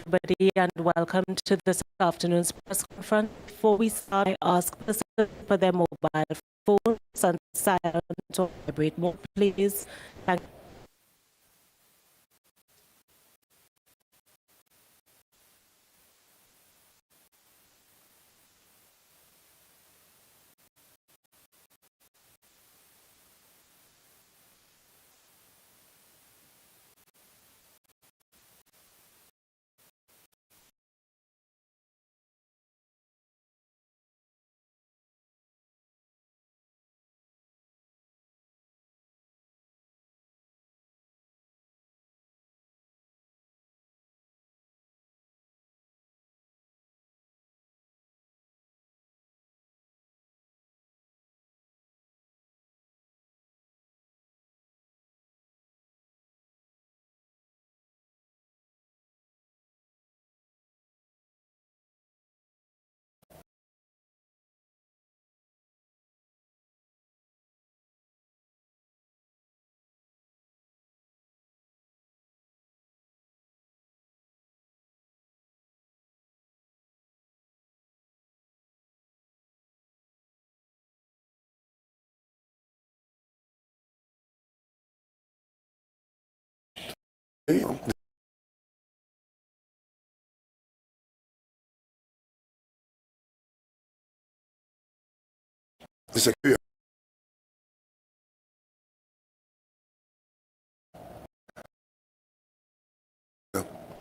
everybody, and welcome to this afternoon's press conference. Before we start, I ask persons for their mobile phones on silent or vibrate mode, please. Thank you.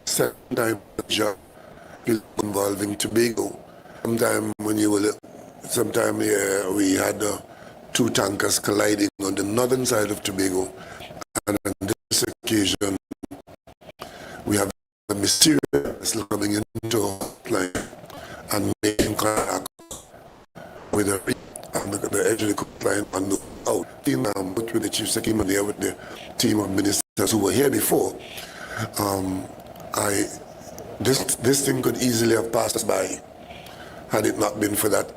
Second time job involving Tobago. Sometime we had two tankers colliding on the northern side of Tobago, and on this occasion we have a mysterious vessel coming into our line and making contact with the edge of the line and out. With the chief secretary there with the team of ministers who were here before. This thing could easily have passed us by had it not been for that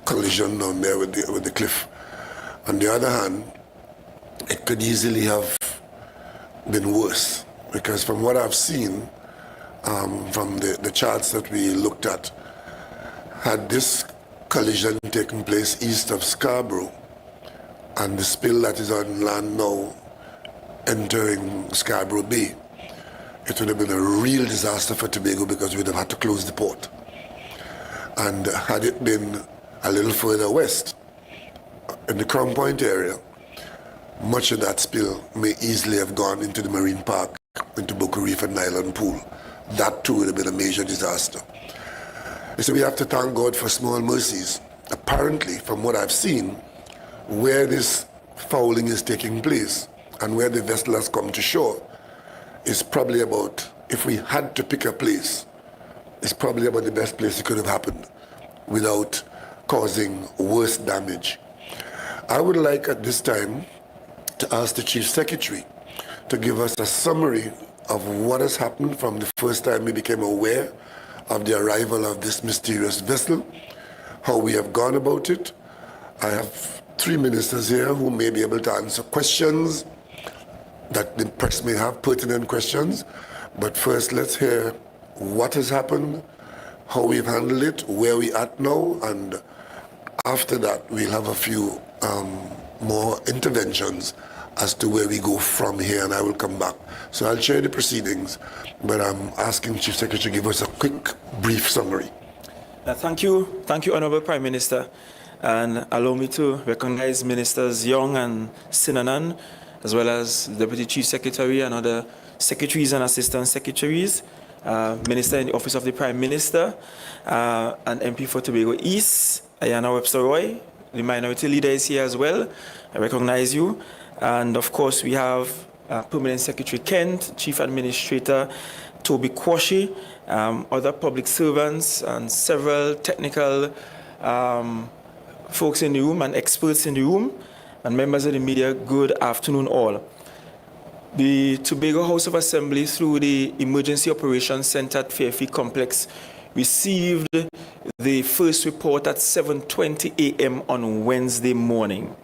collision down there with the cliff. On the other hand, it could easily have been worse, because from what I've seen, from the charts that we looked at, had this collision taken place east of Scarborough and the spill that is on land now entering Scarborough Bay, it would have been a real disaster for Tobago, because we'd have had to close the port. And had it been a little further west, in the Crown Point area, much of that spill may easily have gone into the marine park, into Boca Reef and Nyland Pool. That too would have been a major disaster. So we have to thank God for small mercies. Apparently, from what I've seen, where this fouling is taking place and where the vessel has come to shore, is probably about, if we had to pick a place, it's probably about the best place it could have happened without causing worse damage. I would like at this time to ask the Chief Secretary to give us a summary of what has happened from the first time we became aware of the arrival of this mysterious vessel, how we have gone about it. I have three ministers here who may be able to answer questions that the press may have, pertinent questions. But first, let's hear what has happened, how we've handled it, where we at now, and after that, we'll have a few more interventions as to where we go from here, and I will come back. So I'll share the proceedings, but I'm asking Chief Secretary to give us a quick, brief summary. Thank you, Honourable Prime Minister, and allow me to recognize Ministers Young and Sinanan, as well as Deputy Chief Secretary and other secretaries and assistant secretaries, Minister in the Office of the Prime Minister, and MP for Tobago East, Ayana Webster-Roy. The minority leader is here as well. I recognize you. And of course, we have Permanent Secretary Kent, Chief Administrator Toby Kwashi, other public servants, and several technical folks in the room and experts in the room, and members of the media. Good afternoon all. The Tobago House of Assembly, through the Emergency Operations Center at Fairfield Complex, received the first report at 7:20 a.m. on Wednesday morning.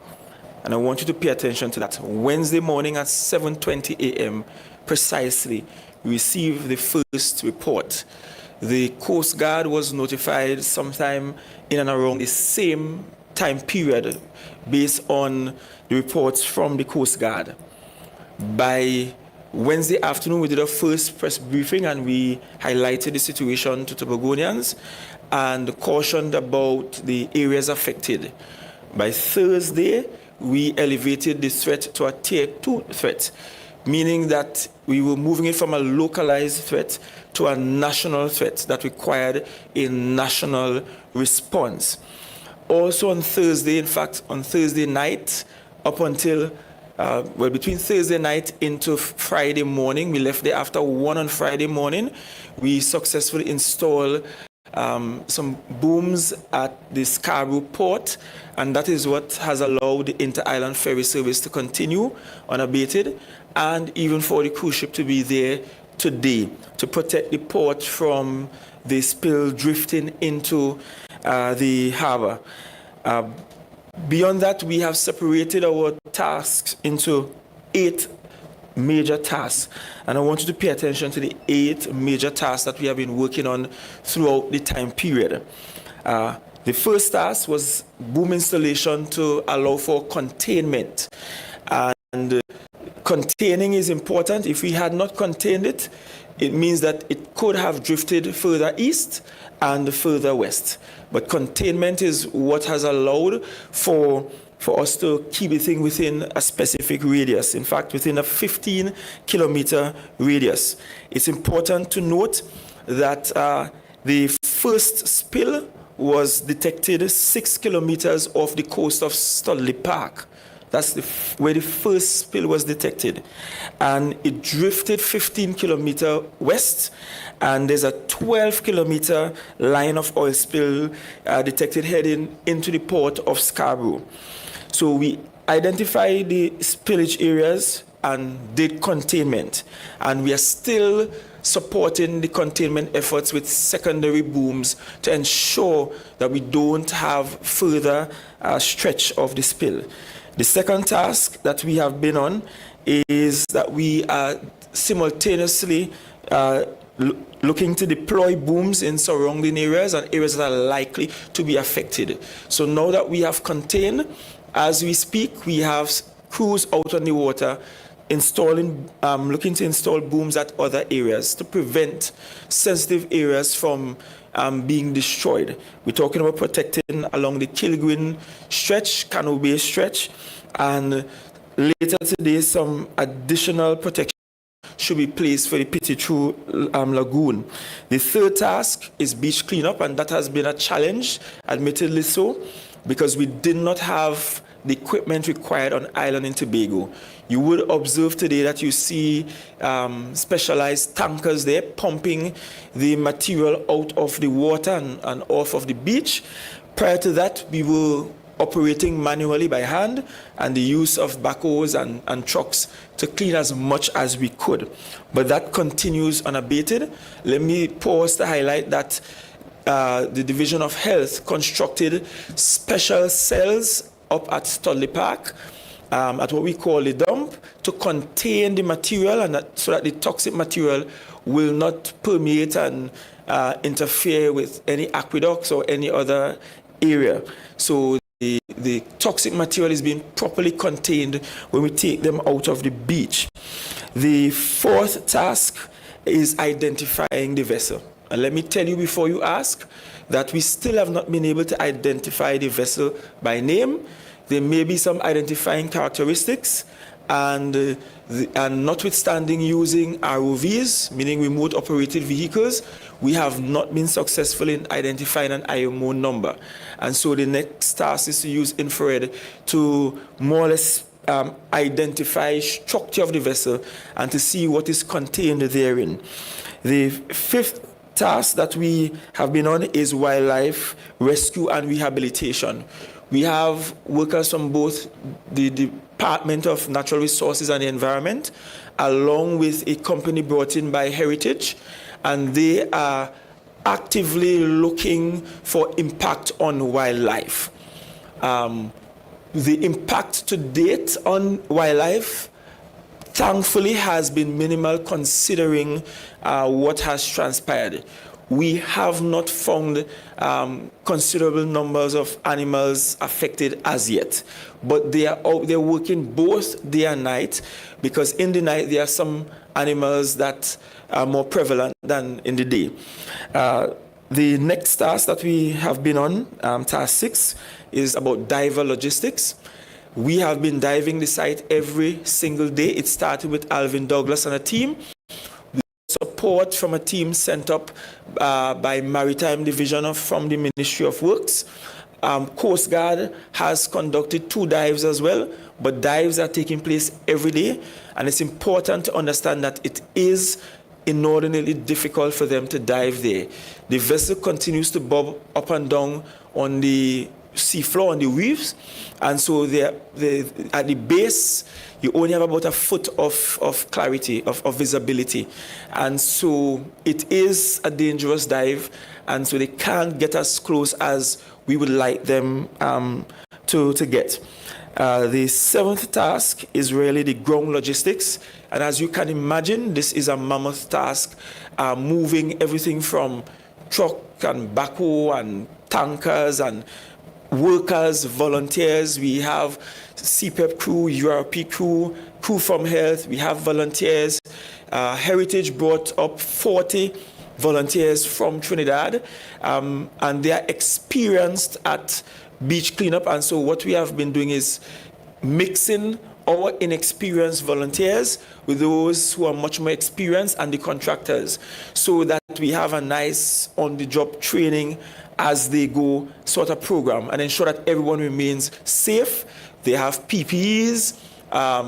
And I want you to pay attention to that. Wednesday morning at 7:20 a.m., precisely we received the first report. The Coast Guard was notified sometime in and around the same time period based on the reports from the Coast Guard. By Wednesday afternoon, we did our first press briefing and we highlighted the situation to Tobagonians and cautioned about the areas affected. By Thursday, we elevated the threat to a tier 2 threat, meaning that we were moving it from a localized threat to a national threat that required a national response. Also on Thursday, in fact, on Thursday night, up until, between Thursday night into Friday morning, we left there after 1 on Friday morning, we successfully installed some booms at the Scarborough port, and that is what has allowed the inter-island ferry service to continue unabated, and even for the cruise ship to be there today to protect the port from the spill drifting into the harbor. Beyond that, we have separated our tasks into 8 major tasks, and I want you to pay attention to the 8 major tasks that we have been working on throughout the time period. The first task was boom installation to allow for containment, and containing is important. If we had not contained it, it means that it could have drifted further east and further west. But containment is what has allowed for us to keep the thing within a specific radius, in fact, within a 15-kilometer radius. It's important to note that the first spill was detected 6 kilometers off the coast of Studley Park. That's where the first spill was detected. And it drifted 15 kilometers west, and there's a 12-kilometer line of oil spill detected heading into the port of Scarborough. So we identified the spillage areas and did containment. And we are still supporting the containment efforts with secondary booms to ensure that we don't have further stretch of the spill. The second task that we have been on is that we are simultaneously looking to deploy booms in surrounding areas and areas that are likely to be affected. So now that we have contained, as we speak, we have crews out on the water installing, looking to install booms at other areas to prevent sensitive areas from being destroyed. We're talking about protecting along the Kilgreen stretch, Canoe Bay stretch, and later today some additional protection should be placed for the Pitti-True Lagoon. The third task is beach cleanup, and that has been a challenge, admittedly so, because we did not have the equipment required on island in Tobago. You would observe today that you see specialized tankers there pumping the material out of the water and off of the beach. Prior to that, we were operating manually by hand and the use of backhoes and trucks to clean as much as we could. But that continues unabated. Let me pause to highlight that the Division of Health constructed special cells up at Studley Park at what we call the dump to contain the material, and so that the toxic material will not permeate and interfere with any aqueducts or any other area. So the toxic material is being properly contained when we take them out of the beach. The fourth task is identifying the vessel. And let me tell you before you ask that we still have not been able to identify the vessel by name. There may be some identifying characteristics, and notwithstanding using ROVs, meaning remote operated vehicles, we have not been successful in identifying an IMO number. And so the next task is to use infrared to more or less identify structure of the vessel and to see what is contained therein. The fifth task that we have been on is wildlife rescue and rehabilitation. We have workers from both the Department of Natural Resources and the Environment, along with a company brought in by Heritage, and they are actively looking for impact on wildlife. The impact to date on wildlife thankfully has been minimal considering what has transpired. We have not found considerable numbers of animals affected as yet, but they are out there working both day and night, because in the night there are some animals that are more prevalent than in the day. The next task that we have been on, task 6, is about diver logistics. We have been diving the site every single day. It started with Alvin Douglas and a team. Support from a team sent up by Maritime Division from the Ministry of Works. Coast Guard has conducted 2 dives as well, but dives are taking place every day, and it's important to understand that it is inordinately difficult for them to dive there. The vessel continues to bob up and down on the seafloor, on the reefs, and so at the base you only have about a foot of clarity, of visibility, and so it is a dangerous dive, and so they can't get as close as we would like them to get. The 7th task is really the ground logistics, and as you can imagine, this is a mammoth task, moving everything from truck and backhoe and tankers and workers, volunteers. We have CPEP crew, URP crew, crew from health. We have volunteers. Heritage brought up 40 volunteers from Trinidad, and they are experienced at beach cleanup. And so what we have been doing is mixing our inexperienced volunteers with those who are much more experienced and the contractors, so that we have a nice on-the-job training as they go sort of program, and ensure that everyone remains safe. They have PPEs.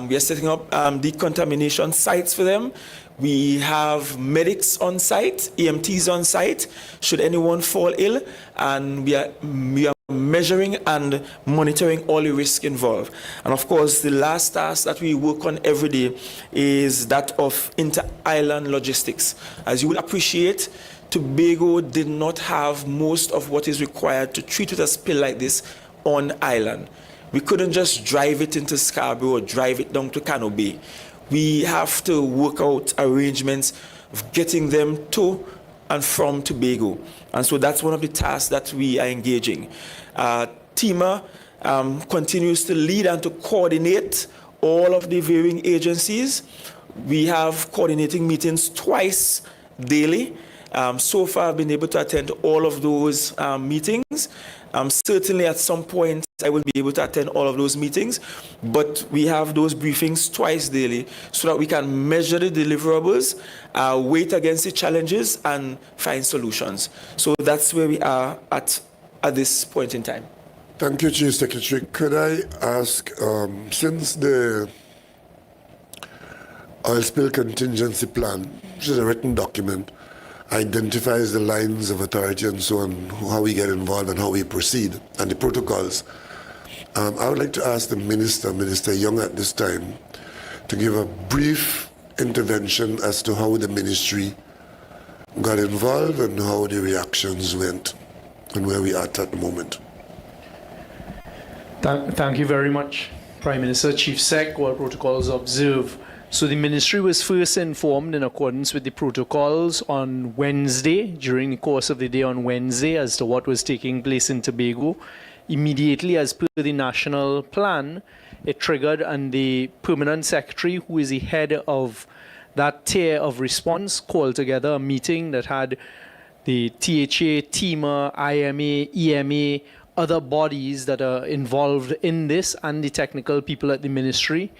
We are setting up decontamination sites for them. We have medics on site, EMTs on site, should anyone fall ill, and we are measuring and monitoring all the risk involved. And of course, the last task that we work on every day is that of inter-island logistics. As you will appreciate, Tobago did not have most of what is required to treat with a spill like this on island. We couldn't just drive it into Scarborough or drive it down to Cano Bay. We have to work out arrangements of getting them to and from Tobago. And so that's one of the tasks that we are engaging. TEMA continues to lead and to coordinate all of the varying agencies. We have coordinating meetings twice daily. So far, I've been able to attend all of those meetings. Certainly at some point, I will be able to attend all of those meetings, but we have those briefings twice daily so that we can measure the deliverables, weight against the challenges, and find solutions. So that's where we are at this point in time. Thank you, Chief Secretary. Could I ask, since the oil spill contingency plan, which is a written document, identifies the lines of authority and so on, how we get involved and how we proceed, and the protocols, I would like to ask the Minister Young at this time, to give a brief intervention as to how the ministry got involved and how the reactions went and where we are at the moment. Thank you very much, Prime Minister. Chief Sec, all protocols observed. So the ministry was first informed in accordance with the protocols on Wednesday, during the course of the day on Wednesday, as to what was taking place in Tobago. Immediately, as per the national plan, it triggered, and the permanent secretary, who is the head of that tier of response, called together a meeting that had the THA, TEMA, IMA, EMA, other bodies that are involved in this, and the technical people at the ministry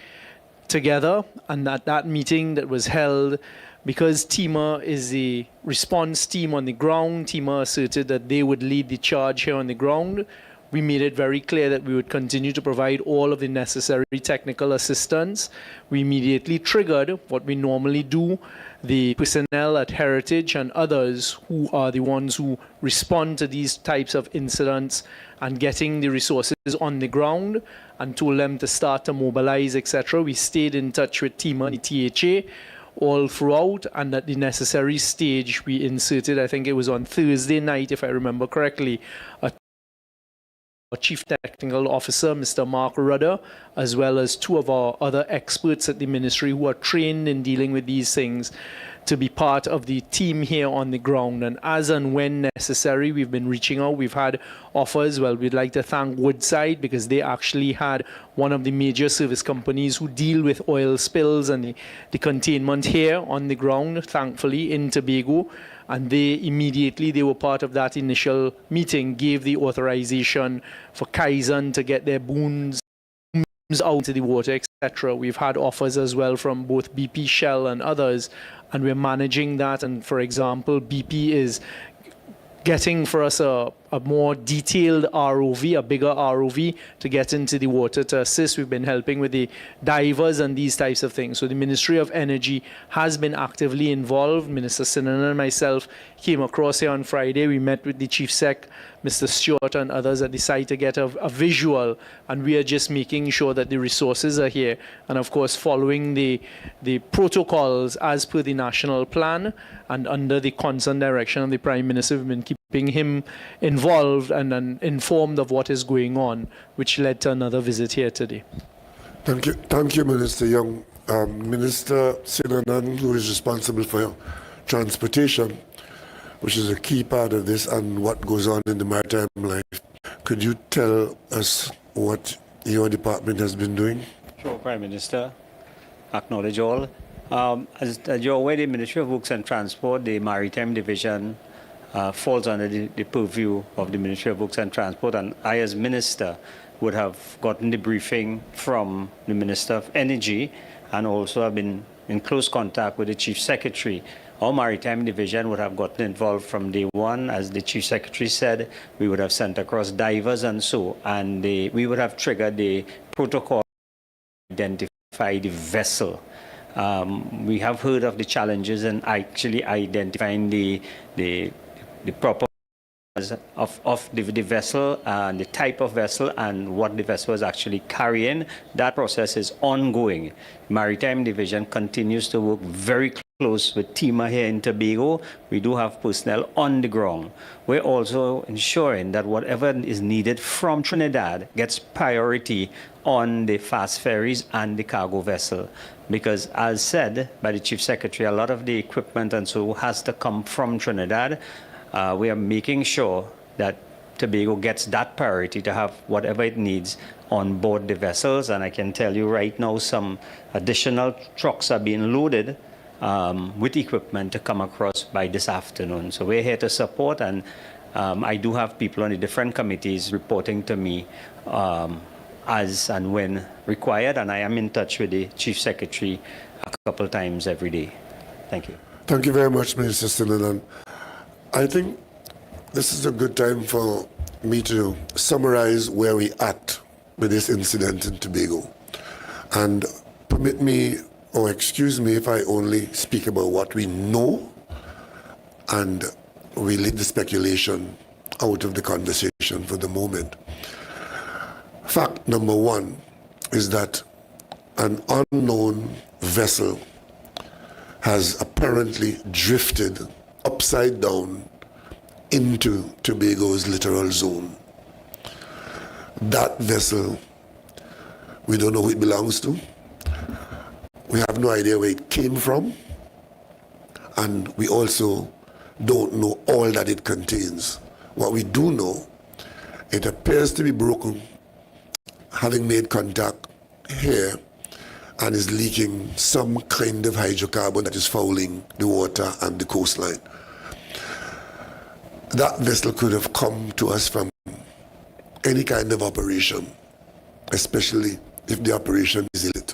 together. And at that meeting that was held, because TEMA is the response team on the ground, TEMA asserted that they would lead the charge here on the ground. We made it very clear that we would continue to provide all of the necessary technical assistance. We immediately triggered what we normally do, the personnel at Heritage and others who are the ones who respond to these types of incidents, and getting the resources on the ground, and told them to start to mobilize, etc. We stayed in touch with TEMA and the THA all throughout, and at the necessary stage we inserted, I think it was on Thursday night, if I remember correctly, a Chief Technical Officer, Mr. Mark Rudder, as well as two of our other experts at the ministry who are trained in dealing with these things, to be part of the team here on the ground. And as and when necessary, we've been reaching out. We've had offers. Well, we'd like to thank Woodside, because they actually had one of the major service companies who deal with oil spills and the containment here on the ground, thankfully, in Tobago. And they were part of that initial meeting, gave the authorization for Kaizen to get their booms out into the water, etc. We've had offers as well from both BP, Shell, and others, and we're managing that. And for example, BP is getting for us a more detailed ROV, a bigger ROV, to get into the water to assist. We've been helping with the divers and these types of things. So the Ministry of Energy has been actively involved. Minister Sinan and myself came across here on Friday. We met with the Chief Sec, Mr. Stewart, and others at the site to get a visual, and we are just making sure that the resources are here, and of course following the protocols as per the national plan and under the constant direction of the Prime Minister. We've been keeping him involved and informed of what is going on, which led to another visit here today. Thank you, Minister Young. Minister Sinanan, who is responsible for transportation, which is a key part of this and what goes on in the maritime life, could you tell us what your department has been doing? Sure, Prime Minister. Acknowledge all. As you're aware, the Ministry of Works and Transport, the Maritime Division, falls under the purview of the Ministry of Works and Transport, and I, as Minister, would have gotten the briefing from the Minister of Energy, and also have been in close contact with the Chief Secretary. Our Maritime Division would have gotten involved from day one. As the Chief Secretary said, we would have sent across divers and we would have triggered the protocol to identify the vessel. We have heard of the challenges in actually identifying the proper of the vessel and the type of vessel and what the vessel is actually carrying. That process is ongoing. Maritime Division continues to work very close with TIMA here in Tobago. We do have personnel on the ground. We're also ensuring that whatever is needed from Trinidad gets priority on the fast ferries and the cargo vessel. Because as said by the Chief Secretary, a lot of the equipment and so has to come from Trinidad. We are making sure that Tobago gets that priority to have whatever it needs on board the vessels. And I can tell you right now, some additional trucks are being loaded with equipment to come across by this afternoon. So we're here to support, and I do have people on the different committees reporting to me as and when required, and I am in touch with the Chief Secretary a couple times every day. Thank you. Thank you very much, Minister Sinanan. I think this is a good time for me to summarize where we at with this incident in Tobago. And permit me, or excuse me, if I only speak about what we know and we leave the speculation out of the conversation for the moment. Fact number one is that an unknown vessel has apparently drifted upside down into Tobago's littoral zone. That vessel, we don't know who it belongs to. We have no idea where it came from. And we also don't know all that it contains. What we do know, it appears to be broken, having made contact here, and is leaking some kind of hydrocarbon that is fouling the water and the coastline. That vessel could have come to us from any kind of operation, especially if the operation is illicit.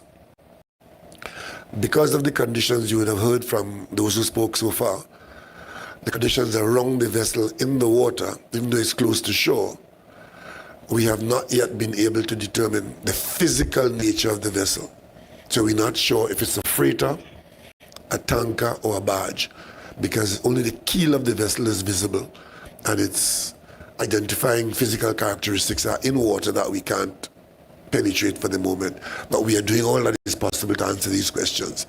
Because of the conditions you would have heard from those who spoke so far, the conditions around the vessel in the water, even though it's close to shore, we have not yet been able to determine the physical nature of the vessel. So we're not sure if it's a freighter, a tanker, or a barge, because only the keel of the vessel is visible, and its identifying physical characteristics are in water that we can't penetrate for the moment. But we are doing all that is possible to answer these questions.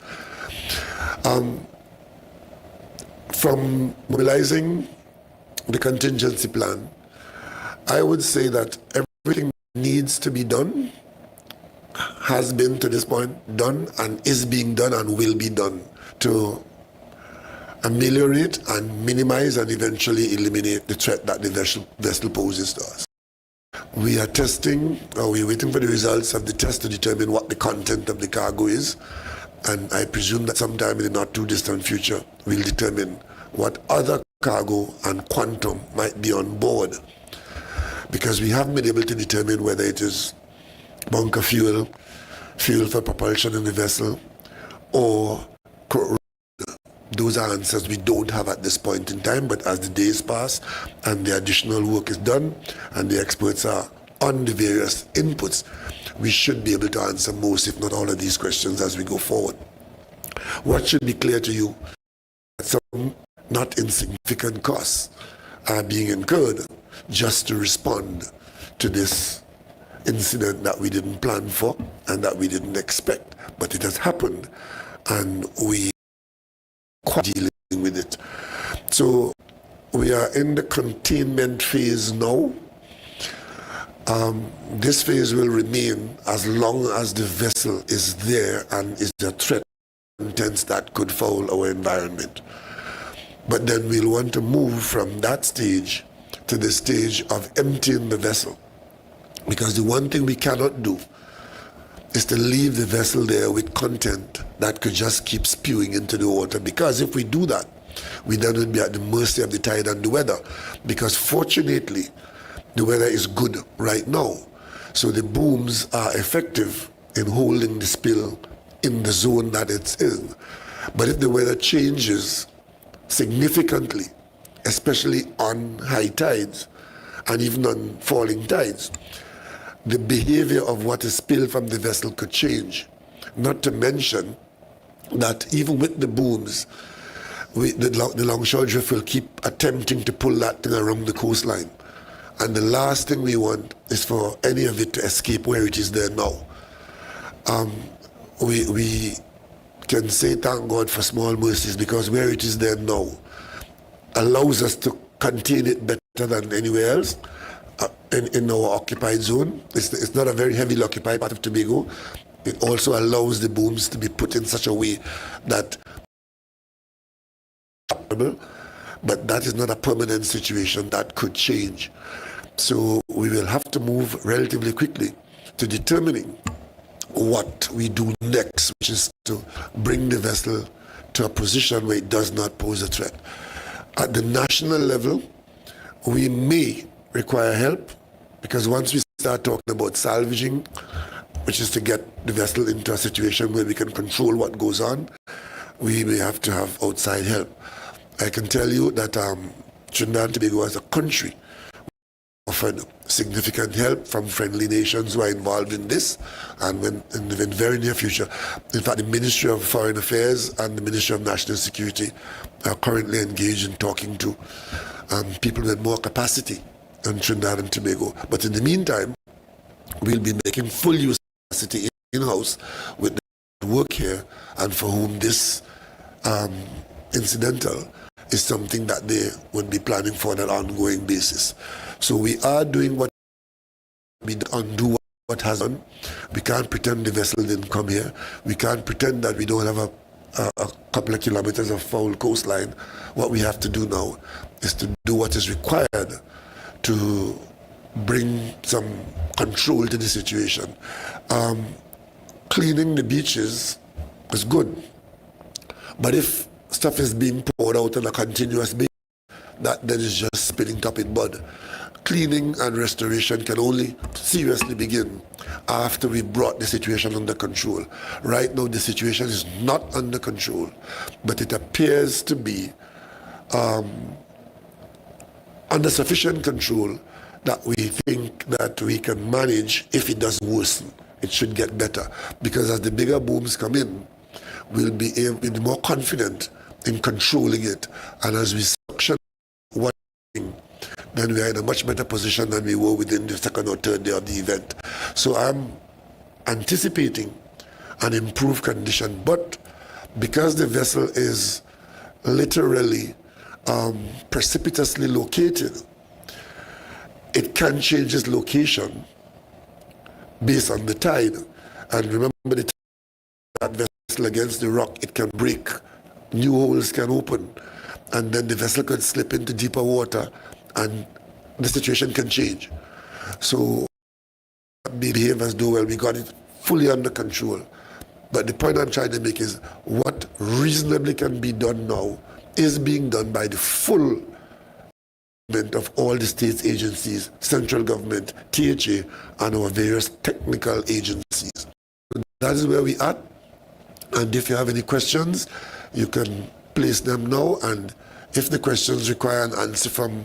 From mobilizing the contingency plan, I would say that everything needs to be done has been to this point done and is being done and will be done to ameliorate and minimize and eventually eliminate the threat that the vessel poses to us. We are testing, or we're waiting for the results of the test to determine what the content of the cargo is, and I presume that sometime in the not too distant future we'll determine what other cargo and quantum might be on board, because we haven't been able to determine whether it is bunker fuel, fuel for propulsion in the vessel, or those are answers we don't have at this point in time. But as the days pass and the additional work is done and the experts are on the various inputs, we should be able to answer most, if not all, of these questions as we go forward. What should be clear to you, that some not insignificant costs are being incurred just to respond to this incident that we didn't plan for and that we didn't expect, but it has happened and we are dealing with it. So we are in the containment phase now. This phase will remain as long as the vessel is there and is a threat contents that could foul our environment. But then we'll want to move from that stage to the stage of emptying the vessel. Because the one thing we cannot do is to leave the vessel there with content that could just keep spewing into the water. Because if we do that, we then would be at the mercy of the tide and the weather. Because fortunately, the weather is good right now. So the booms are effective in holding the spill in the zone that it's in. But if the weather changes significantly, especially on high tides and even on falling tides, the behavior of what is spilled from the vessel could change. Not to mention that even with the booms, the longshore drift will keep attempting to pull that thing around the coastline. And the last thing we want is for any of it to escape where it is there now. We can say thank God for small mercies, because where it is there now allows us to contain it better than anywhere else. In our occupied zone. It's not a very heavily occupied part of Tobago. It also allows the booms to be put in such a way that, but that is not a permanent situation. That could change. So we will have to move relatively quickly to determining what we do next, which is to bring the vessel to a position where it does not pose a threat. At the national level, we may require help, because once we start talking about salvaging, which is to get the vessel into a situation where we can control what goes on, we may have to have outside help. I can tell you that Trinidad and Tobago as a country offered significant help from friendly nations who are involved in this, and in the very near future. In fact, the Ministry of Foreign Affairs and the Ministry of National Security are currently engaged in talking to people with more capacity in Trinidad and Tobago. But in the meantime, we'll be making full use of capacity in-house with the work here, and for whom this incidental is something that they would be planning for on an ongoing basis. So we are doing what we undo what has done. We can't pretend the vessel didn't come here. We can't pretend that we don't have a couple of kilometers of foul coastline. What we have to do now is to do what is required to bring some control to the situation. Cleaning the beaches is good, but if stuff is being poured out on a continuous basis, that then is just spilling top in mud. Cleaning and restoration can only seriously begin after we brought the situation under control. Right now, the situation is not under control, but it appears to be under sufficient control that we think that we can manage. If it doesn't worsen, it should get better, because as the bigger booms come in, we'll be more confident in controlling it, and as we suction one thing, then we are in a much better position than we were within the second or third day of the event. So I'm anticipating an improved condition, but because the vessel is literally precipitously located, it can change its location based on the tide. And remember, the tide, that vessel against the rock, it can break. New holes can open. And then the vessel could slip into deeper water and the situation can change. So we behave as though, well, we got it fully under control. But the point I'm trying to make is what reasonably can be done now is being done by the full of all the state agencies, central government, THA, and our various technical agencies. So that is where we are. And if you have any questions, you can place them now. And if the questions require an answer from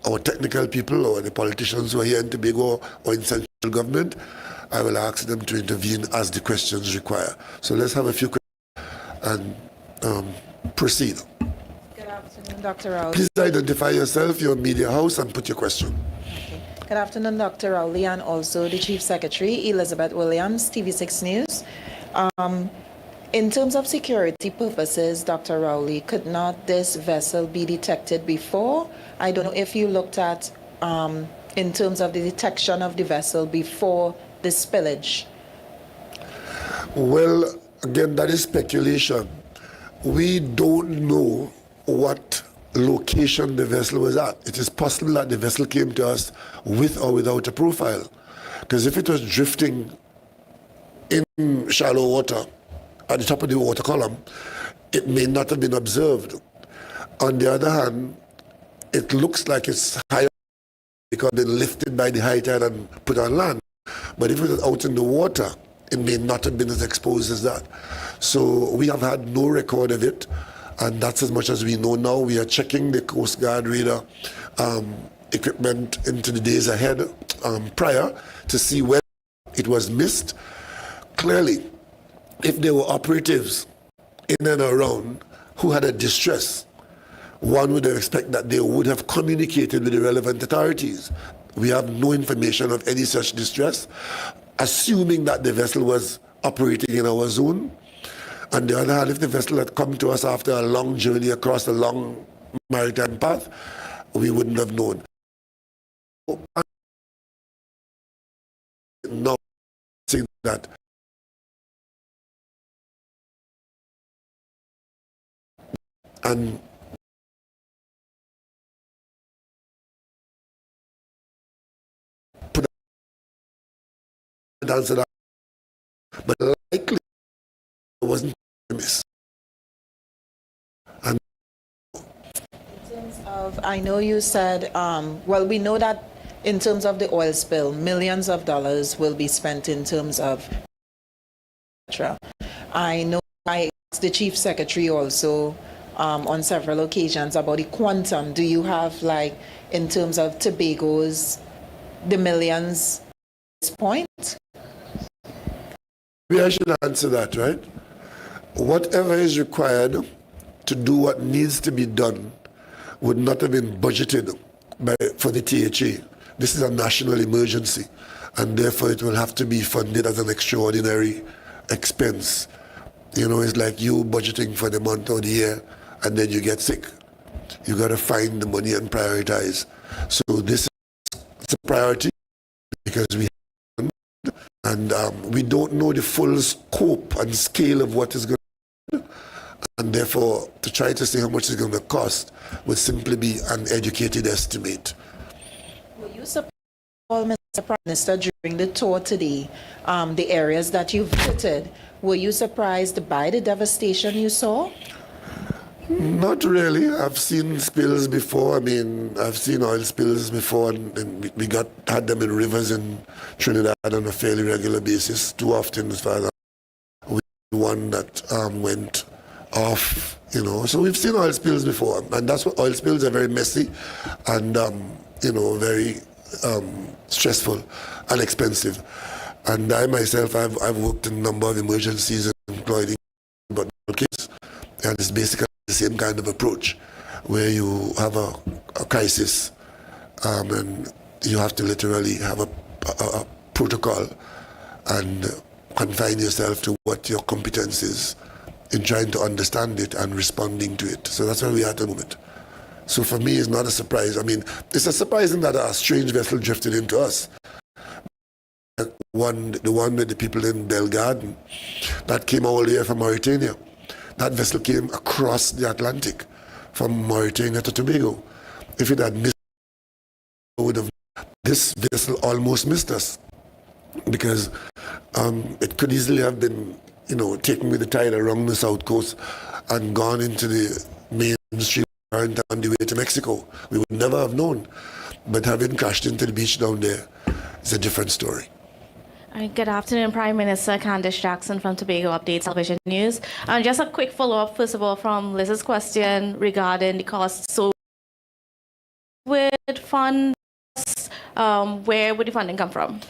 our technical people or the politicians who are here in Tobago or in central government, I will ask them to intervene as the questions require. So let's have a few questions and proceed. Good afternoon, Dr. Rowley. Please identify yourself, your media house, and put your question. Okay. Good afternoon, Dr. Rowley, and also the Chief Secretary, Elizabeth Williams, TV6 News. In terms of security purposes, Dr. Rowley, could not this vessel be detected before? I don't know if you looked at, in terms of the detection of the vessel before the spillage. Well, again, that is speculation. We don't know what location the vessel was at. It is possible that the vessel came to us with or without a profile. Because if it was drifting in shallow water, at the top of the water column, it may not have been observed. On the other hand, it looks like it's higher because it's been lifted by the high tide and put on land. But if it was out in the water, it may not have been as exposed as that. So we have had no record of it, and that's as much as we know now. We are checking the Coast Guard radar equipment into the days ahead prior to see when it was missed. Clearly, if there were operatives in and around who had a distress, one would expect that they would have communicated with the relevant authorities. We have no information of any such distress, assuming that the vessel was operating in our zone. On the other hand, if the vessel had come to us after a long journey across a long maritime path, we wouldn't have known. No, saying that and put an answer that, but likely it wasn't miss. And In terms of, I know you said, well, we know that in terms of the oil spill, millions of dollars will be spent in terms of, I know I asked the Chief Secretary also on several occasions about the quantum. Do you have, like, in terms of Tobago's, the millions at this point? maybe I should answer that, right? Whatever is required to do what needs to be done would not have been budgeted for the THA. This is a national emergency, and therefore it will have to be funded as an extraordinary expense. You know, it's like you budgeting for the month or the year, and then you get sick. You got to find the money and prioritize. So this is a priority because we have, and we don't know the full scope and scale of what is going to, and therefore to try to say how much it's going to cost would simply be an educated estimate. Were you surprised, Mr. Prime Minister, during the tour today, the areas that you visited, were you surprised by the devastation you saw? Not really. I've seen spills before. I mean, I've seen oil spills before, and we had them in rivers in Trinidad on a fairly regular basis. Too often, as far as one that went off, you know. So we've seen oil spills before, and that's what oil spills are, very messy and you know, very stressful and expensive. And I myself, I've worked in a number of emergencies, including but case, and it's basically the same kind of approach, where you have a crisis, and you have to literally have a protocol and confine yourself to what your competence is in trying to understand it and responding to it. So that's where we are at the moment. So for me, it's not a surprise. I mean, it's a surprising that a strange vessel drifted into us. the one with the people in Belgarden, that came all the way from Mauritania. That vessel came across the Atlantic from Mauritania to Tobago. If it had missed, this vessel almost missed us, because it could easily have been, taken with the tide around the south coast and gone into the mainstream current on the way to Mexico. We would never have known. But having crashed into the beach down there is a different story. Good afternoon, Prime Minister. Candace Jackson from Tobago Update Television News. Just a quick follow-up, first of all, from Liz's question regarding the cost. So, with funds, where would the funding come from?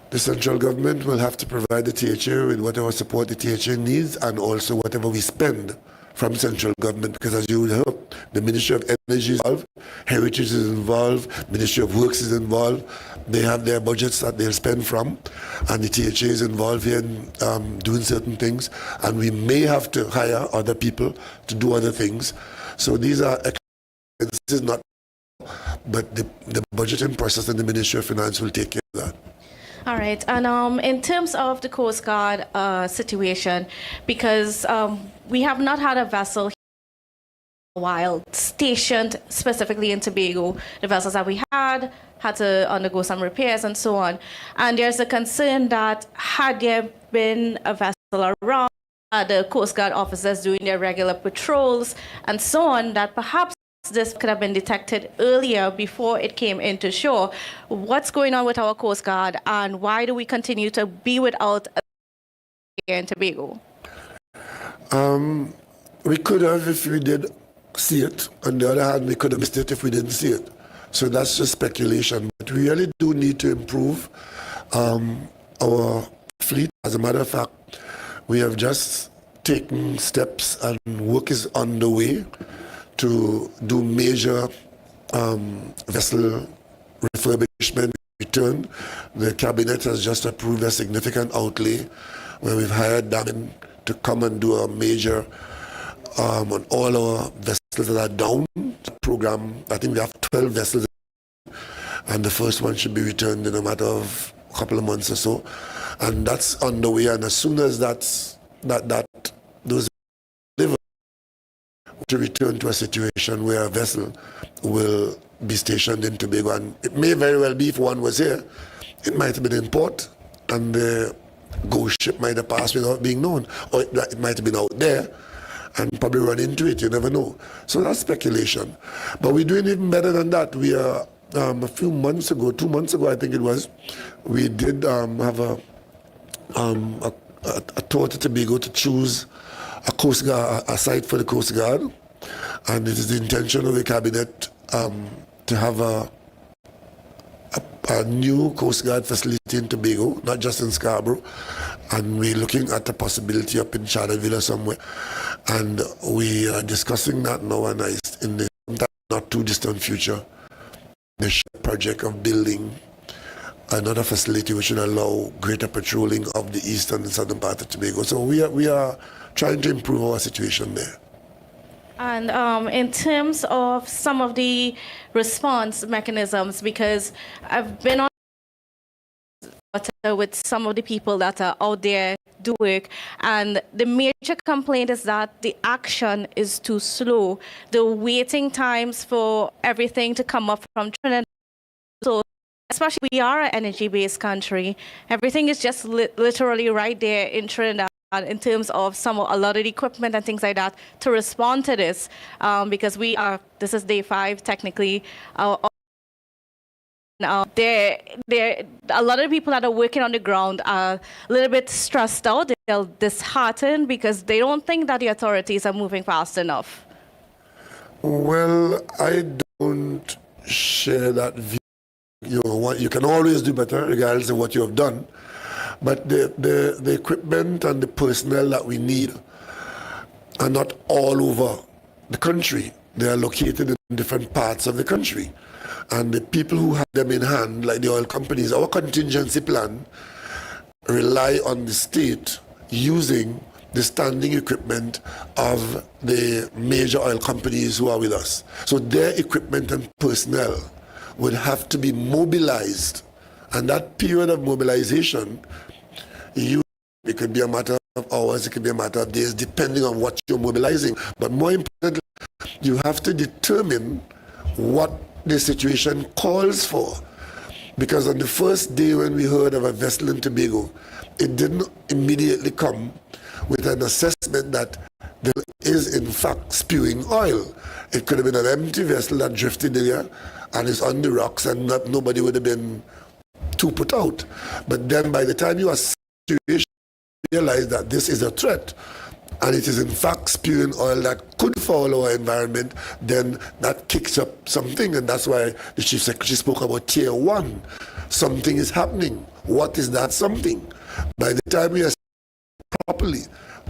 The central government will have to provide the THA with whatever support the THA needs, and also whatever we spend from central government, because as you would heard, the Ministry of Energy is involved, Heritage is involved, Ministry of Works is involved. They have their budgets that they'll spend from, and the THA is involved here in doing certain things, and we may have to hire other people to do other things. So these are, this is not, but the budgeting process in the Ministry of Finance will take care of that. All right, and in terms of the Coast Guard situation, because we have not had a vessel here for a while stationed specifically in Tobago. The vessels that we had to undergo some repairs and so on. And there's a concern that had there been a vessel around, the Coast Guard officers doing their regular patrols and so on, that perhaps this could have been detected earlier before it came into shore. What's going on with our Coast Guard, and why do we continue to be without a here in Tobago? We could have if we did see it. On the other hand, we could have missed it if we didn't see it. So that's just speculation. But we really do need to improve our fleet. As a matter of fact, we have just taken steps and work is underway to do major vessel refurbishment return. The cabinet has just approved a significant outlay where we've hired them to come and do a major on all our vessels that are down program. I think we have 12 vessels, and the first one should be returned in a matter of a couple of months or so, and that's underway. And as soon as those to return to a situation where a vessel will be stationed in Tobago, and it may very well be, if one was here, it might have been in port and the ghost ship might have passed without being known, or it might have been out there and probably run into it. You never know. So that's speculation. But we're doing even better than that. We are a few months ago, 2 months ago I think it was, we did have a tour to Tobago to choose a Coast Guard, a site for the Coast Guard, and it is the intention of the cabinet to have a new Coast Guard facility in Tobago, not just in Scarborough, and we're looking at the possibility up in Charlottesville or somewhere, and we are discussing that now, and in the not too distant future, the project of building another facility which will allow greater patrolling of the eastern and southern part of Tobago. So we are trying to improve our situation there. And in terms of some of the response mechanisms, because I've been on with some of the people that are out there do work, and the major complaint is that the action is too slow. The waiting times for everything to come up from Trinidad, so especially we are an energy-based country, everything is just literally right there in Trinidad in terms of a lot of the equipment and things like that to respond to this, because this is day 5 technically. There a lot of people that are working on the ground are a little bit stressed out. They're disheartened because they don't think that the authorities are moving fast enough. Well, I don't share that view. You can always do better regardless of what you have done. But the equipment and the personnel that we need are not all over the country. They are located in different parts of the country. And the people who have them in hand, like the oil companies, our contingency plan rely on the state using the standing equipment of the major oil companies who are with us. So their equipment and personnel would have to be mobilized And that period of mobilization, it could be a matter of hours, it could be a matter of days, depending on what you're mobilizing. But more importantly, you have to determine what the situation calls for. Because on the first day when we heard of a vessel in Tobago, it didn't immediately come with an assessment that there is in fact spewing oil. It could have been an empty vessel that drifted there and is on the rocks, and nobody would have been too put out. But then by the time you assess the situation, you realize that this is a threat, and it is in fact spewing oil that could foul our environment, then that kicks up something, and that's why the Chief Secretary spoke about Tier 1. Something is happening. What is that something? By the time we assess properly,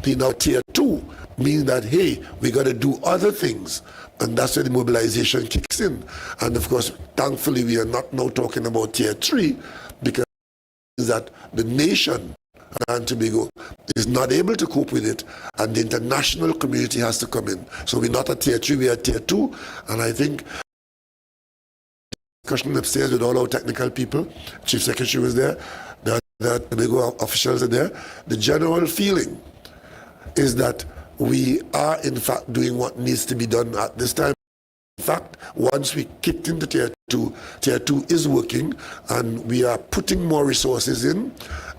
now Tier 2 means that, hey, we got to do other things, and that's where the mobilization kicks in. And of course, thankfully, we are not now talking about Tier 3, because that the nation and Tobago is not able to cope with it, and the international community has to come in. So we're not at Tier 3, we are at Tier 2, and I think discussion upstairs with all our technical people, Chief Secretary was there, the Tobago officials are there. The general feeling is that we are in fact doing what needs to be done at this time. In fact, once we kicked into Tier 2 is working, and we are putting more resources in.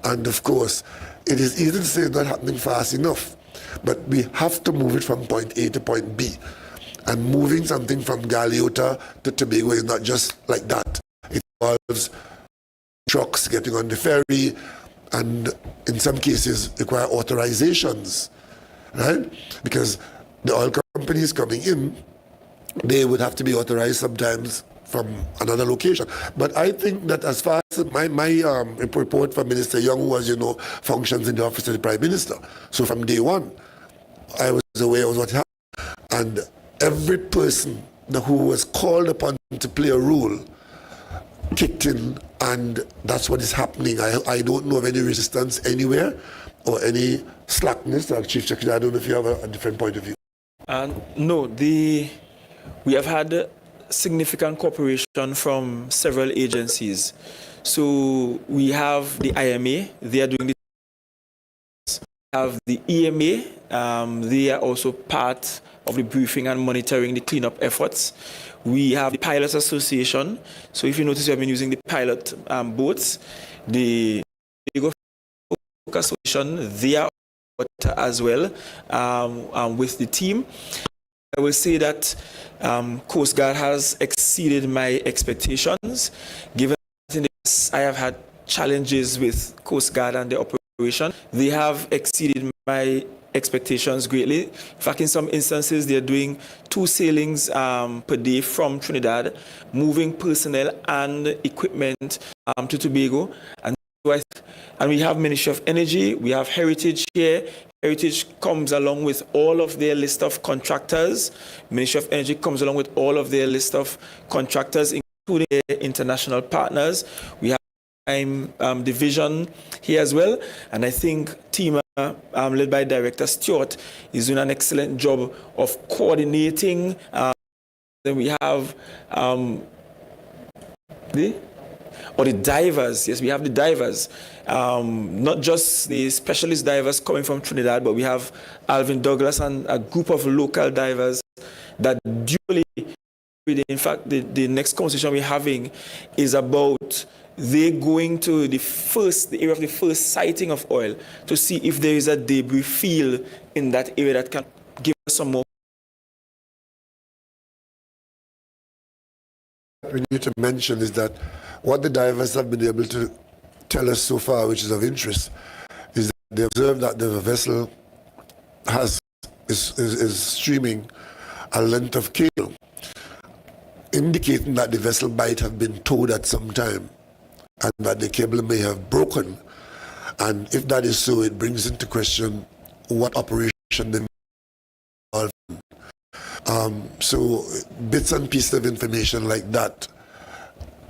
And of course, it is easy to say it's not happening fast enough, but we have to move it from point A to point B. And moving something from Galeota to Tobago is not just like that. It involves trucks getting on the ferry, and in some cases require authorizations, right? Because the oil companies coming in, they would have to be authorized sometimes from another location. But I think that as far as my report from Minister Young, who, as you know, functions in the office of the Prime Minister. So from day one, I was aware of what happened. And every person who was called upon to play a role kicked in, and that's what is happening. I don't know of any resistance anywhere or any slackness. Chief Secretary, I don't know if you have a different point of view. No, we have had significant cooperation from several agencies. So we have the IMA, they are doing the have the EMA, they are also part of the briefing and monitoring the cleanup efforts. We have the Pilots Association. So if you notice, we have been using the pilot boats. The Association, they are as well with the team. I will say that Coast Guard has exceeded my expectations, given that I have had challenges with Coast Guard and the operation. They have exceeded my expectations greatly. In fact, in some instances, they're doing 2 sailings per day from Trinidad, moving personnel and equipment to Tobago. And we have Ministry of Energy, we have Heritage here. Heritage comes along with all of their list of contractors. Ministry of Energy comes along with all of their list of contractors, including their international partners. We have division here as well, and I think team led by Director Stewart is doing an excellent job of coordinating. Then we have the divers. Yes, we have the divers. Not just the specialist divers coming from Trinidad, but we have Alvin Douglas and a group of local divers that duly, in fact, the next conversation we're having is about they going to the area of the first sighting of oil to see if there is a debris field in that area that can give us some more. We need to mention is that what the divers have been able to tell us so far, which is of interest, is that they observed that the vessel is streaming a length of cable, indicating that the vessel might have been towed at some time and that the cable may have broken. And if that is so, it brings into question what operation they may involve in. So bits and pieces of information like that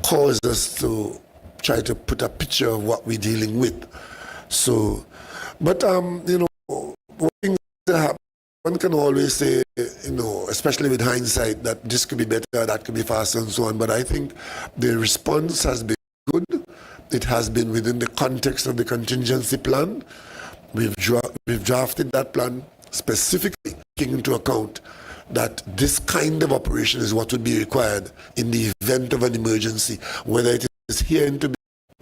cause us to try to put a picture of what we're dealing with. So, but one can always say, especially with hindsight, that this could be better, that could be faster, and so on. But I think the response has been good. it has been within the context of the contingency plan. We've drafted that plan specifically taking into account that this kind of operation is what would be required in the event of an emergency, whether it is here in Tobago,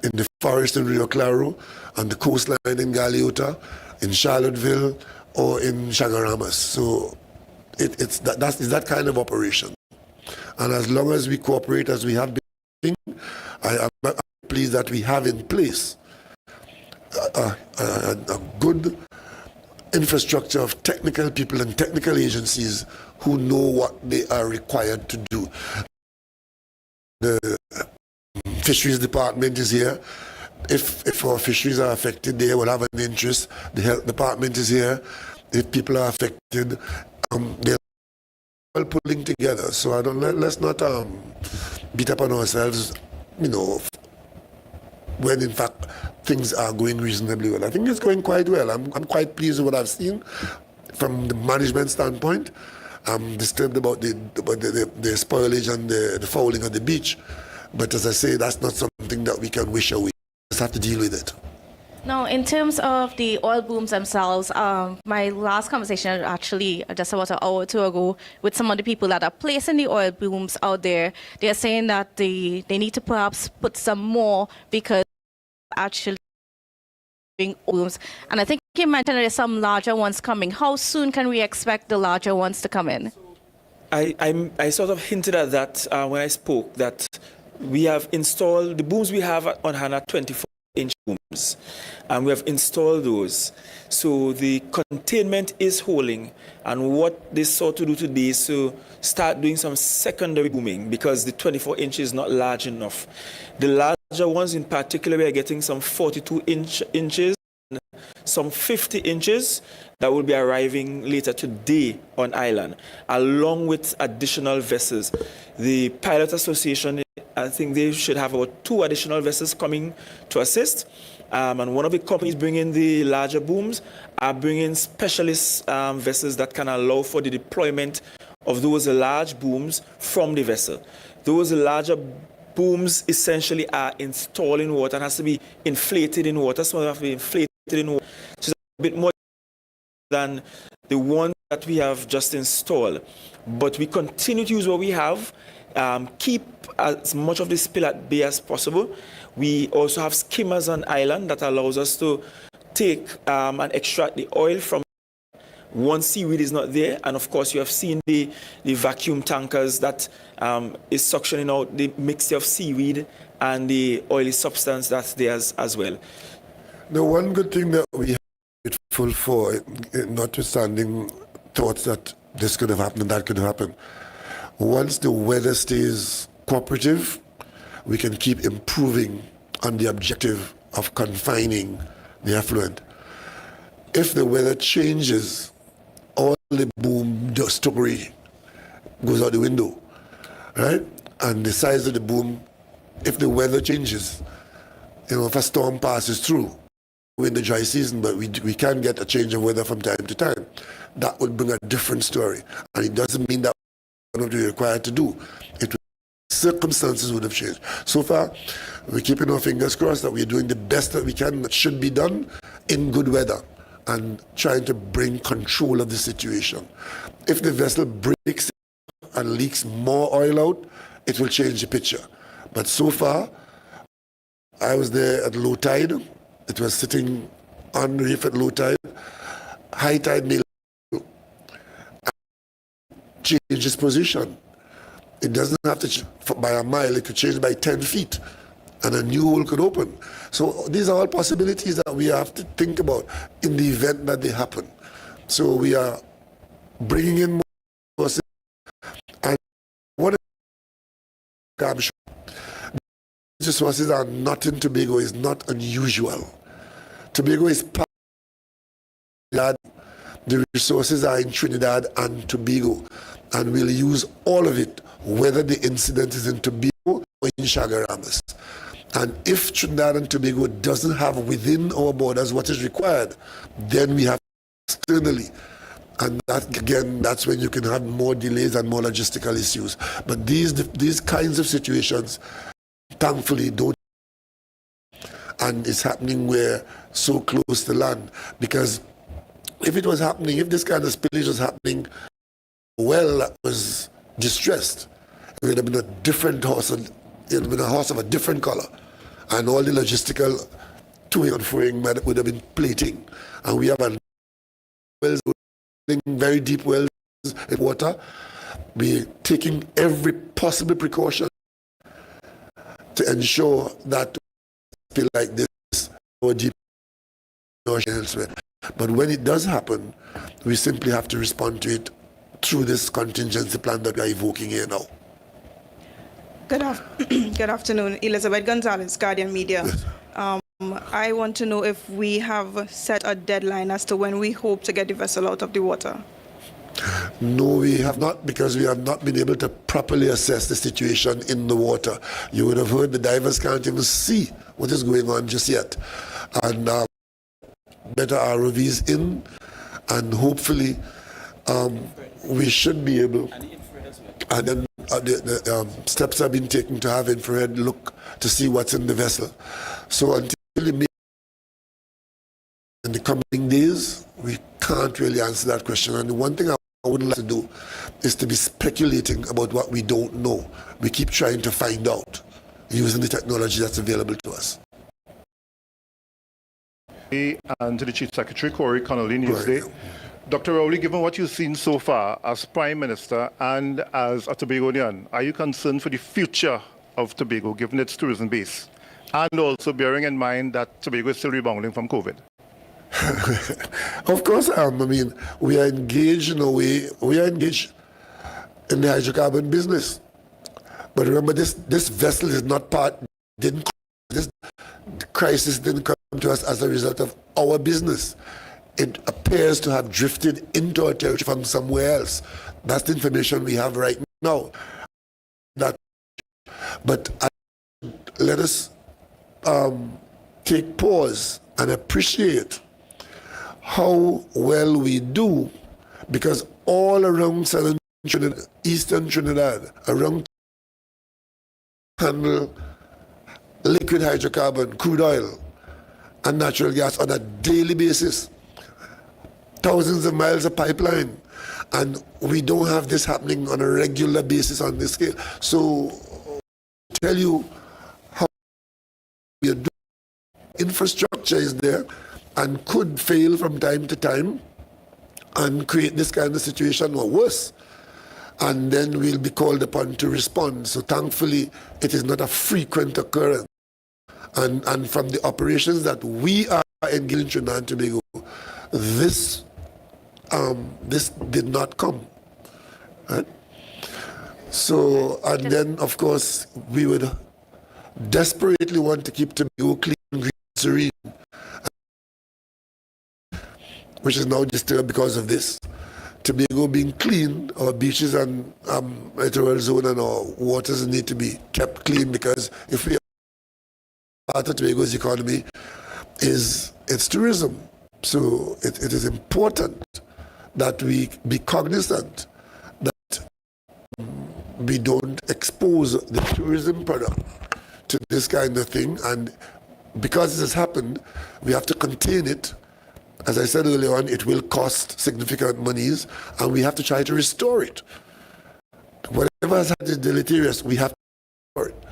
in the forest in Rio Claro, on the coastline in Galeota, in Charlottesville, or in Chagaramas. So it's that kind of operation. And as long as we cooperate as we have been, I'm pleased that we have in place a good infrastructure of technical people and technical agencies who know what they are required to do. The fisheries department is here. If our fisheries are affected, they will have an interest. The health department is here. If people are affected, they're all pulling together. So let's not beat up on ourselves, when in fact things are going reasonably well. I think it's going quite well. I'm quite pleased with what I've seen from the management standpoint. I'm disturbed about the spoilage and the fouling on the beach. But as I say, that's not something that we can wish away. We just have to deal with it. Now, in terms of the oil booms themselves, my last conversation actually just about an hour or two ago with some of the people that are placing the oil booms out there, they're saying that they need to perhaps put some more because actually doing booms. And I think you mentioned there's some larger ones coming. How soon can we expect the larger ones to come in? I sort of hinted at that when I spoke, that we have installed, the booms we have on hand are 24-inch booms, and we have installed those. So the containment is holding, and what they sought to do today is to start doing some secondary booming because the 24-inch is not large enough. The larger ones in particular, we are getting some 42 inches, some 50 inches that will be arriving later today on island, along with additional vessels. The Pilot Association, I think they should have about 2 additional vessels coming to assist. And one of the companies bringing the larger booms are bringing specialist vessels that can allow for the deployment of those large booms from the vessel. Those larger booms essentially are installed in water and has to be inflated in water. So they have to be inflated in water. So it's a bit more than the one that we have just installed. But we continue to use what we have, keep as much of the spill at bay as possible. We also have skimmers on island that allows us to take and extract the oil from once seaweed is not there. And of course, you have seen the vacuum tankers that is suctioning out the mixture of seaweed and the oily substance that's there as well. The one good thing that we are grateful for, notwithstanding thoughts that this could have happened and that could have happened, once the weather stays cooperative, we can keep improving on the objective of confining the effluent. If the weather changes, all the boom story goes out the window, right? And the size of the boom, if the weather changes, if a storm passes through, we're in the dry season, but we can get a change of weather from time to time. That would bring a different story. And it doesn't mean that we're not required to do. Circumstances would have changed. So far, we're keeping our fingers crossed that we're doing the best that we can that should be done in good weather and trying to bring control of the situation. If the vessel breaks and leaks more oil out, it will change the picture. But so far, I was there at low tide. It was sitting on the reef at low tide. High tide may change its position. It doesn't have to by a mile, it could change by 10 feet and a new hole could open. So these are all possibilities that we have to think about in the event that they happen. So we are bringing in more resources. And what I'm sure the resources are not in Tobago is not unusual. Tobago is part of Trinidad. The resources are in Trinidad and Tobago, and we'll use all of it, whether the incident is in Tobago or in Chagaramas. And if Trinidad and Tobago doesn't have within our borders what is required, then we have externally. And that, again, that's when you can have more delays and more logistical issues. But these kinds of situations, thankfully, don't. and it's happening where so close to land. Because if it was happening, if this kind of spillage was happening, well, that was distressed, it would have been a different horse, it would have been a horse of a different color, and all the logistical toing and froing would have been plating. And we have wells, very deep wells in water. We're taking every possible precaution to ensure that spill like this or deep elsewhere. But when it does happen, we simply have to respond to it through this contingency plan that we are evoking here now. Good afternoon, Elizabeth Gonzalez, Guardian Media. Yes. I want to know if we have set a deadline as to when we hope to get the vessel out of the water. No, we have not, because we have not been able to properly assess the situation in the water. You would have heard the divers can't even see what is going on just yet. And better ROVs in, and hopefully we should be able. And then the steps have been taken to have infrared look to see what's in the vessel. So until in the coming days, we can't really answer that question. And the one thing I wouldn't like to do is to be speculating about what we don't know. We keep trying to find out using the technology that's available to us. And to the Chief Secretary, Corey Connolly, Newsday. Right. Dr. Rowley, given what you've seen so far as Prime Minister and as a Tobagonian, are you concerned for the future of Tobago, given its tourism base? And also bearing in mind that Tobago is still rebounding from COVID. Of course I am. I mean, we are engaged in a way, we are engaged in the hydrocarbon business. But remember, this vessel is not this crisis didn't come to us as a result of our business. It appears to have drifted into our territory from somewhere else. That's the information we have right now. But let us take pause and appreciate how well we do, because all around southern Trinidad, eastern Trinidad, around handle liquid hydrocarbon, crude oil, and natural gas on a daily basis. Thousands of miles of pipeline, and we don't have this happening on a regular basis on this scale. So, tell you how we are doing. Infrastructure is there and could fail from time to time and create this kind of situation or worse. And then we'll be called upon to respond. So thankfully, it is not a frequent occurrence. And from the operations that we are engaged in Trinidad and Tobago, this did not come. Right? So, and then of course, we would desperately want to keep Tobago clean, green, serene, which is now disturbed because of this. Tobago being clean, our beaches and littoral zone and our waters need to be kept clean, because if we are part of Tobago's economy is its tourism. So it is important that we be cognizant that we don't expose the tourism product to this kind of thing. And because this has happened, we have to contain it. As I said earlier on, it will cost significant monies, and we have to try to restore it. Whatever has had the deleterious, we have to restore it.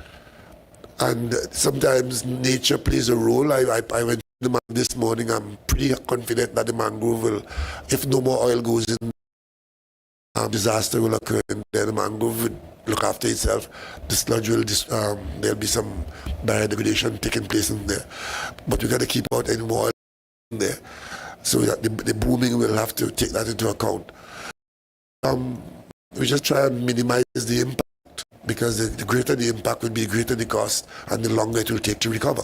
And sometimes nature plays a role. I went to the mangrove this morning. I'm pretty confident that the mangrove will, if no more oil goes in, disaster will occur, and then the mangrove would look after itself. The sludge will, there'll be some biodegradation taking place in there. But we got to keep out any more oil in there, so that the booming will have to take that into account. We just try and minimize the impact, because the greater the impact will be, the greater the cost, and the longer it will take to recover.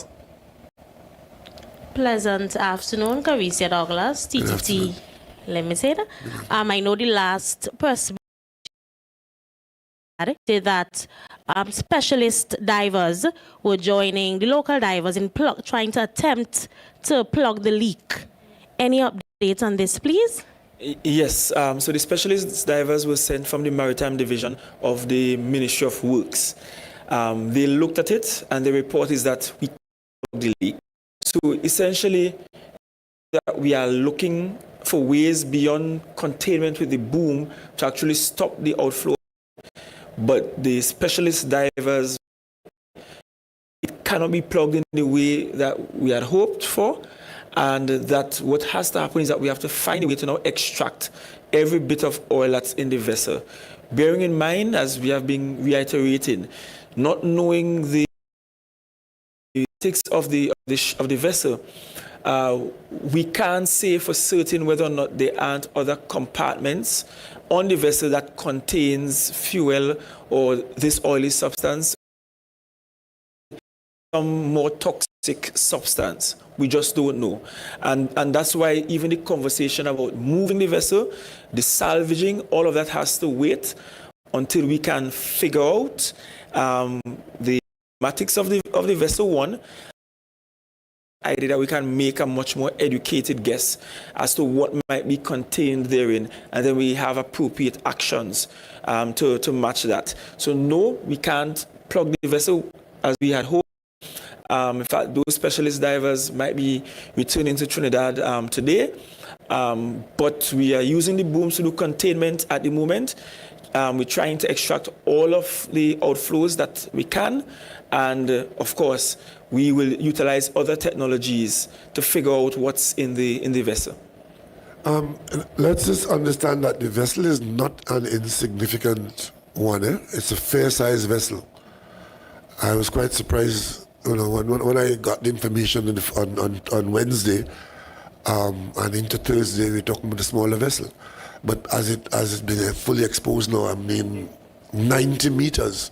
Pleasant afternoon, Carissa Douglas, TTT Limited. I know the last person said that specialist divers were joining the local divers in trying to attempt to plug the leak. Any updates on this, please? Yes, so the specialist divers were sent from the Maritime Division of the Ministry of Works. They looked at it, and the report is that we plugged the leak. So essentially, that we are looking for ways beyond containment with the boom to actually stop the outflow. But the specialist divers, it cannot be plugged in the way that we had hoped for. And that what has to happen is that we have to find a way to now extract every bit of oil that's in the vessel. Bearing in mind, as we have been reiterating, not knowing the statistics of the vessel, we can't say for certain whether or not there aren't other compartments on the vessel that contains fuel or this oily substance, some more toxic substance. We just don't know. And that's why even the conversation about moving the vessel, the salvaging, all of that has to wait until we can figure out the mathematics of the vessel one, idea that we can make a much more educated guess as to what might be contained therein, and then we have appropriate actions to match that. So no, we can't plug the vessel as we had hoped. In fact, those specialist divers might be returning to Trinidad today, but we are using the booms to do containment at the moment. We're trying to extract all of the outflows that we can, and of course, we will utilize other technologies to figure out what's in the vessel. Let's just understand that the vessel is not an insignificant one. It's a fair-sized vessel. I was quite surprised, when I got the information on Wednesday and into Thursday, we're talking about a smaller vessel. But as it's been fully exposed now, I mean, 90 meters.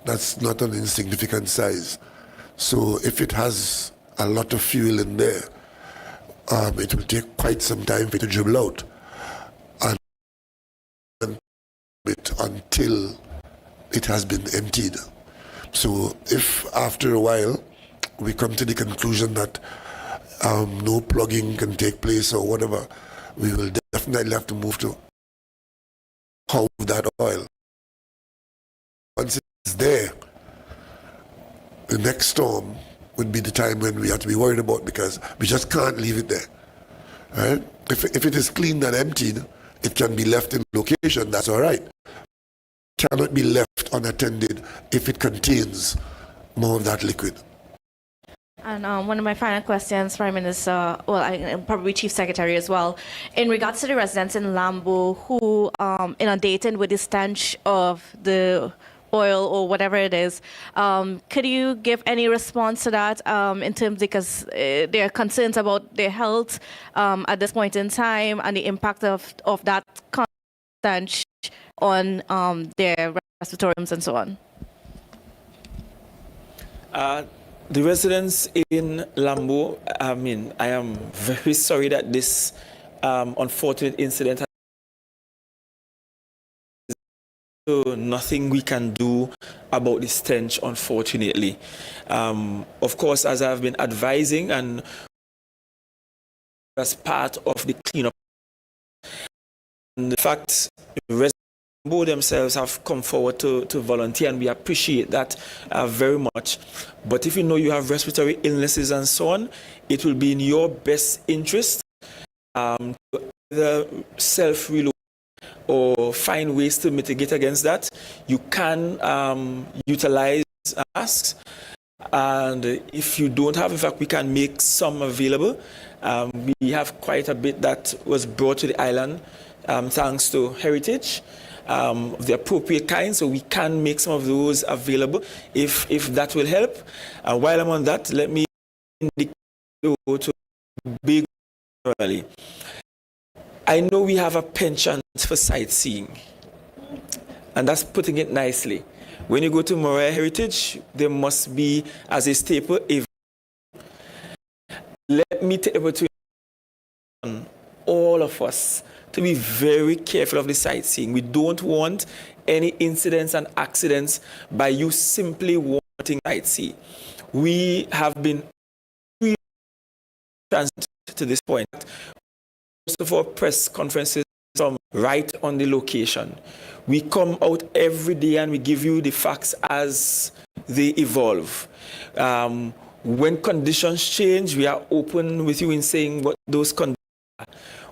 That's not an insignificant size. So if it has a lot of fuel in there, it will take quite some time for it to dribble out, and until it has been emptied. So if after a while we come to the conclusion that no plugging can take place or whatever, we will definitely have to move to how that oil. Once it's there, the next storm would be the time when we have to be worried about, because we just can't leave it there. Right? If it is cleaned and emptied, it can be left in location, that's all right. It cannot be left unattended if it contains more of that liquid. And one of my final questions, Prime Minister, and probably Chief Secretary as well, in regards to the residents in Lambo who inundated with the stench of the oil or whatever it is, could you give any response to that in terms, because there are concerns about their health at this point in time and the impact of that stench on their respiratoriums and so on? The residents in Lambo, I am very sorry that this unfortunate incident has. So nothing we can do about the stench, unfortunately. Of course, as I've been advising, and as part of the cleanup, and the fact residents themselves have come forward to volunteer, and we appreciate that very much. But if you know you have respiratory illnesses and so on, it will be in your best interest to either self-relocate or find ways to mitigate against that. You can utilize masks, and if you don't have, in fact, we can make some available. We have quite a bit that was brought to the island thanks to Heritage, the appropriate kind, so we can make some of those available if that will help. While I'm on that, let me indicate to big early. I know we have a penchant for sightseeing, and that's putting it nicely. When you go to Moray Heritage, there must be, as a staple, let me take the opportunity on all of us to be very careful of the sightseeing. We don't want any incidents and accidents by you simply wanting sightsee. We have been transit to this point. Most of our press conferences from right on the location. We come out every day and we give you the facts as they evolve. When conditions change, we are open with you in saying what those conditions are.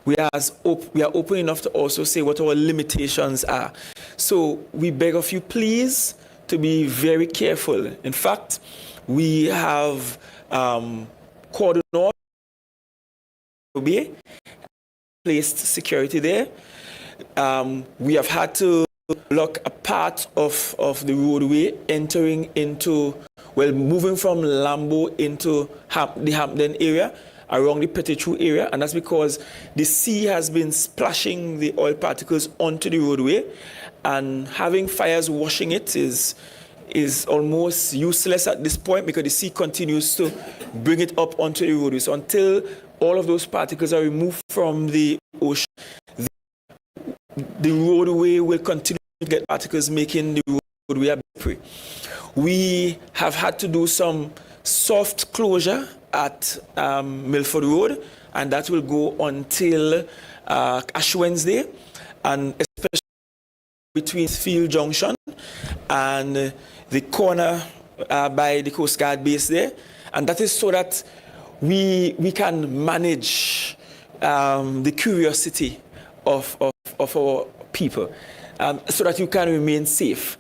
We are open enough to also say what our limitations are. So we beg of you, please, to be very careful. In fact, we have cordon off, placed security there. We have had to block a part of the roadway entering into, well, moving from Lambo into the Hampden area, around the Petitchou area, and that's because the sea has been splashing the oil particles onto the roadway, and having fires washing it is almost useless at this point because the sea continues to bring it up onto the roadway. So until all of those particles are removed from the ocean, the roadway will continue to get particles, making the roadway a bit slippery. We have had to do some soft closure at Milford Road, and that will go until Ash Wednesday, and especially between Field Junction and the corner by the Coast Guard base there, and that is so that we can manage the curiosity of our people, so that you can remain safe.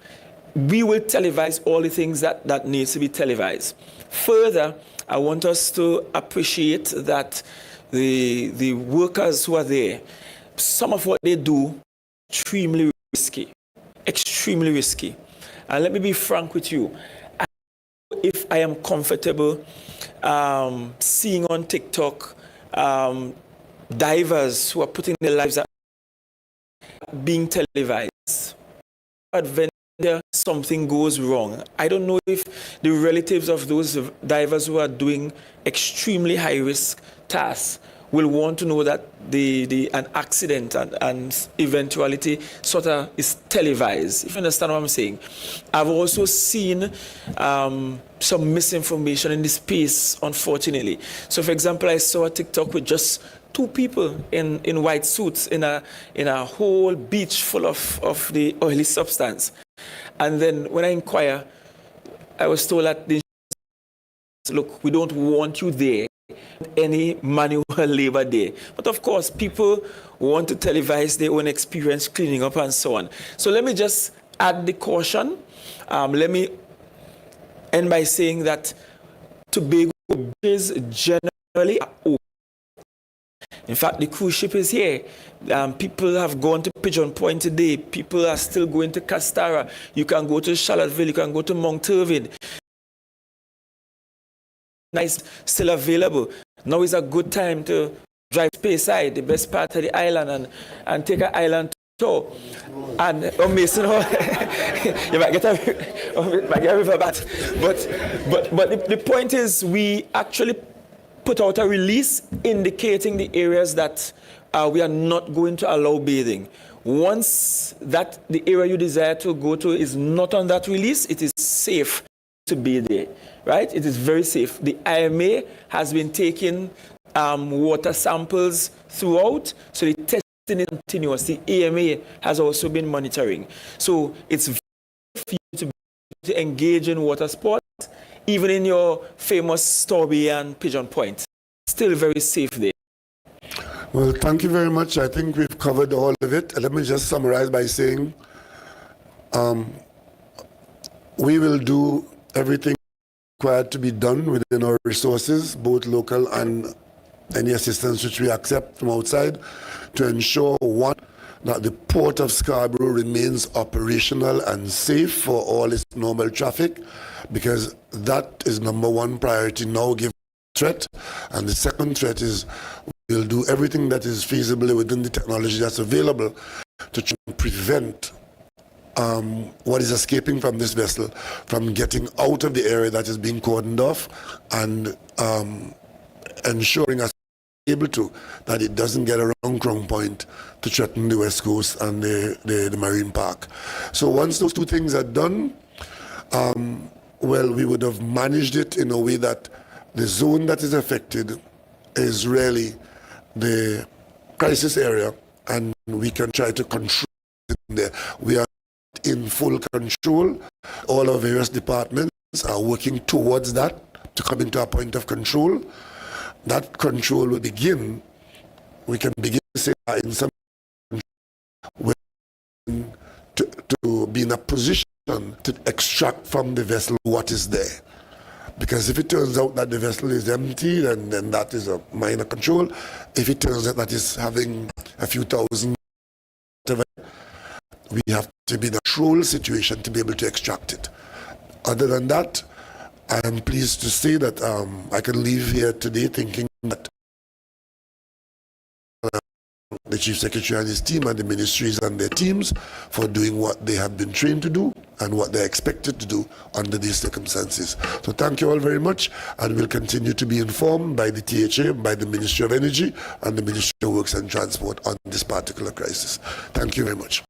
We will televise all the things that needs to be televised. Further, I want us to appreciate that the workers who are there, some of what they do, extremely risky. And let me be frank with you. If I am comfortable seeing on TikTok divers who are putting their lives at being televised, adventure, something goes wrong. I don't know if the relatives of those divers who are doing extremely high-risk tasks will want to know that an accident and eventuality sort of is televised, if you understand what I'm saying. I've also seen some misinformation in the space, unfortunately. So, for example, I saw a TikTok with just 2 people in white suits in a whole beach full of the oily substance. And then when I inquire, I was told that look, we don't want you there, any manual labor there. But of course, people want to televise their own experience cleaning up and so on. So let me just add the caution. Let me end by saying that Tobago beaches generally are open. In fact, the cruise ship is here. People have gone to Pigeon Point today. People are still going to Castara. You can go to Charlottesville. You can go to Mount Irving. Nice, still available. Now is a good time to drive Speyside, the best part of the island, and take an island tour. And Mason Hall, you might get a river bat. But the point is, we actually put out a release indicating the areas that we are not going to allow bathing. Once that the area you desire to go to is not on that release, it is safe to be there, right? It is very safe. The IMA has been taking water samples throughout, so the testing is continuous. The AMA has also been monitoring. So it's very for you to engage in water sports, even in your famous Storby and Pigeon Point. Still very safe there. Well, thank you very much. I think we've covered all of it. Let me just summarize by saying we will do everything required to be done within our resources, both local and any assistance which we accept from outside, to ensure, one, that the Port of Scarborough remains operational and safe for all its normal traffic, because that is #1 priority now given the threat. And the second threat is we'll do everything that is feasible within the technology that's available to try and prevent what is escaping from this vessel from getting out of the area that is being cordoned off, and ensuring us able to that it doesn't get around Crown Point to threaten the West Coast and the Marine Park. So once those two things are done, well, we would have managed it in a way that the zone that is affected is really the crisis area, and we can try to control it there. We are in full control, all our various departments. are working towards that to come into a point of control. That control will begin. We can begin to say in some to be in a position to extract from the vessel what is there. Because if it turns out that the vessel is empty, then that is a minor control. If it turns out that it's having a few thousand, we have to be in a control situation to be able to extract it. Other than that, I am pleased to say that I can leave here today thinking that the Chief Secretary and his team and the ministries and their teams for doing what they have been trained to do and what they're expected to do under these circumstances. So thank you all very much, and we'll continue to be informed by the THA, by the Ministry of Energy and the Ministry of Works and Transport on this particular crisis. Thank you very much.